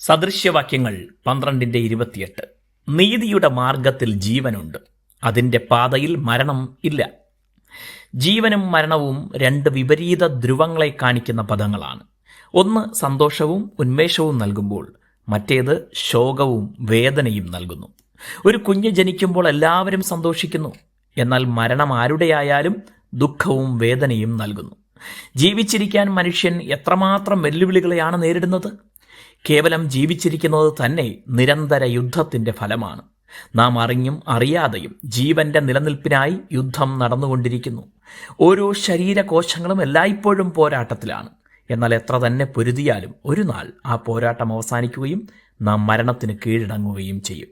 സദൃശ്യവാക്യങ്ങൾ 12:28. നീതിയുടെ മാർഗത്തിൽ ജീവനുണ്ട്, അതിൻ്റെ പാതയിൽ മരണം ഇല്ല. ജീവനും മരണവും രണ്ട് വിപരീത ധ്രുവങ്ങളെ കാണിക്കുന്ന പദങ്ങളാണ്. ഒന്ന് സന്തോഷവും ഉന്മേഷവും നൽകുമ്പോൾ മറ്റേത് ശോകവും വേദനയും നൽകുന്നു. ഒരു കുഞ്ഞ് ജനിക്കുമ്പോൾ എല്ലാവരും സന്തോഷിക്കുന്നു, എന്നാൽ മരണം ആരുടെയായാലും ദുഃഖവും വേദനയും നൽകുന്നു. ജീവിച്ചിരിക്കാൻ മനുഷ്യൻ എത്രമാത്രം വെല്ലുവിളികളെയാണ് നേരിടുന്നത്. കേവലം ജീവിച്ചിരിക്കുന്നത് തന്നെ നിരന്തര യുദ്ധത്തിൻ്റെ ഫലമാണ്. നാം അറിഞ്ഞും അറിയാതെയും ജീവന്റെ നിലനിൽപ്പിനായി യുദ്ധം നടന്നുകൊണ്ടിരിക്കുന്നു. ഓരോ ശരീരകോശങ്ങളും എല്ലായ്പ്പോഴും പോരാട്ടത്തിലാണ്. എന്നാൽ എത്ര തന്നെ പൊരുതിയാലും ഒരു നാൾ ആ പോരാട്ടം അവസാനിക്കുകയും നാം മരണത്തിന് കീഴടങ്ങുകയും ചെയ്യും.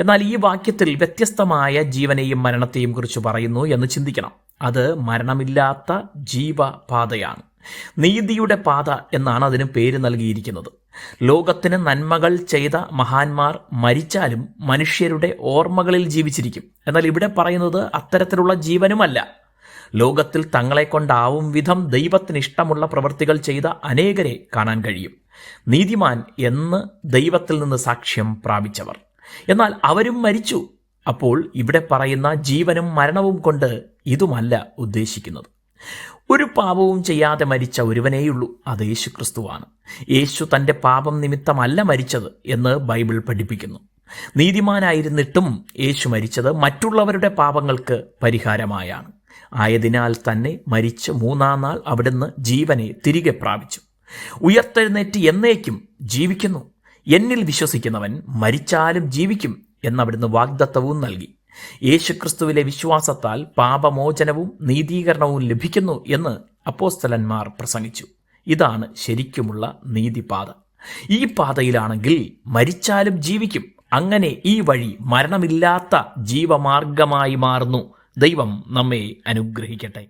എന്നാൽ ഈ വാക്യത്തിൽ വ്യത്യസ്തമായ ജീവനെയും മരണത്തെയും കുറിച്ച് പറയുന്നു എന്ന് ചിന്തിക്കണം. അത് മരണമില്ലാത്ത ജീവപാതയാണ്. നീതിയുടെ പാത എന്നാണ് അതിന് പേര് നൽകിയിരിക്കുന്നത്. ലോകത്തിന് നന്മകൾ ചെയ്ത മഹാന്മാർ മരിച്ചാലും മനുഷ്യരുടെ ഓർമ്മകളിൽ ജീവിച്ചിരിക്കും. എന്നാൽ ഇവിടെ പറയുന്നത് അത്തരത്തിലുള്ള ജീവനുമല്ല. ലോകത്തിൽ തങ്ങളെ കൊണ്ടാവും വിധം ദൈവത്തിന് ഇഷ്ടമുള്ള പ്രവൃത്തികൾ ചെയ്ത അനേകരെ കാണാൻ കഴിയും. നീതിമാൻ എന്ന് ദൈവത്തിൽ നിന്ന് സാക്ഷ്യം പ്രാപിച്ചവർ. എന്നാൽ അവരും മരിച്ചു. അപ്പോൾ ഇവിടെ പറയുന്ന ജീവനും മരണവും കൊണ്ട് ഇതുമല്ല ഉദ്ദേശിക്കുന്നത്. ഒരു പാപവും ചെയ്യാതെ മരിച്ച ഒരുവനേയുള്ളൂ, അത് യേശു ക്രിസ്തുവാണ്. യേശു തൻ്റെ പാപം നിമിത്തമല്ല മരിച്ചത് എന്ന് ബൈബിൾ പഠിപ്പിക്കുന്നു. നീതിമാനായിരുന്നിട്ടും യേശു മരിച്ചത് മറ്റുള്ളവരുടെ പാപങ്ങൾക്ക് പരിഹാരമായാണ്. ആയതിനാൽ തന്നെ മരിച്ച് മൂന്നാം നാൾ അവിടുന്ന് ജീവനെ തിരികെ പ്രാപിച്ചു. ഉയർത്തെഴുന്നേറ്റ് എന്നേക്കും ജീവിക്കുന്നു. എന്നിൽ വിശ്വസിക്കുന്നവൻ മരിച്ചാലും ജീവിക്കും എന്നവിടുന്ന് വാഗ്ദത്തവും നൽകി. യേശുക്രിസ്തുവിലെ വിശ്വാസത്താൽ പാപമോചനവും നീതീകരണവും ലഭിക്കുന്നു എന്ന് അപ്പോസ്തലന്മാർ പ്രസംഗിച്ചു. ഇതാണ് ശരിക്കുമുള്ള നീതിപാത. ഈ പാതയിലാണെങ്കിൽ മരിച്ചാലും ജീവിക്കും. അങ്ങനെ ഈ വഴി മരണമില്ലാത്ത ജീവമാർഗമായി മാറുന്നു. ദൈവം നമ്മെ അനുഗ്രഹിക്കട്ടെ.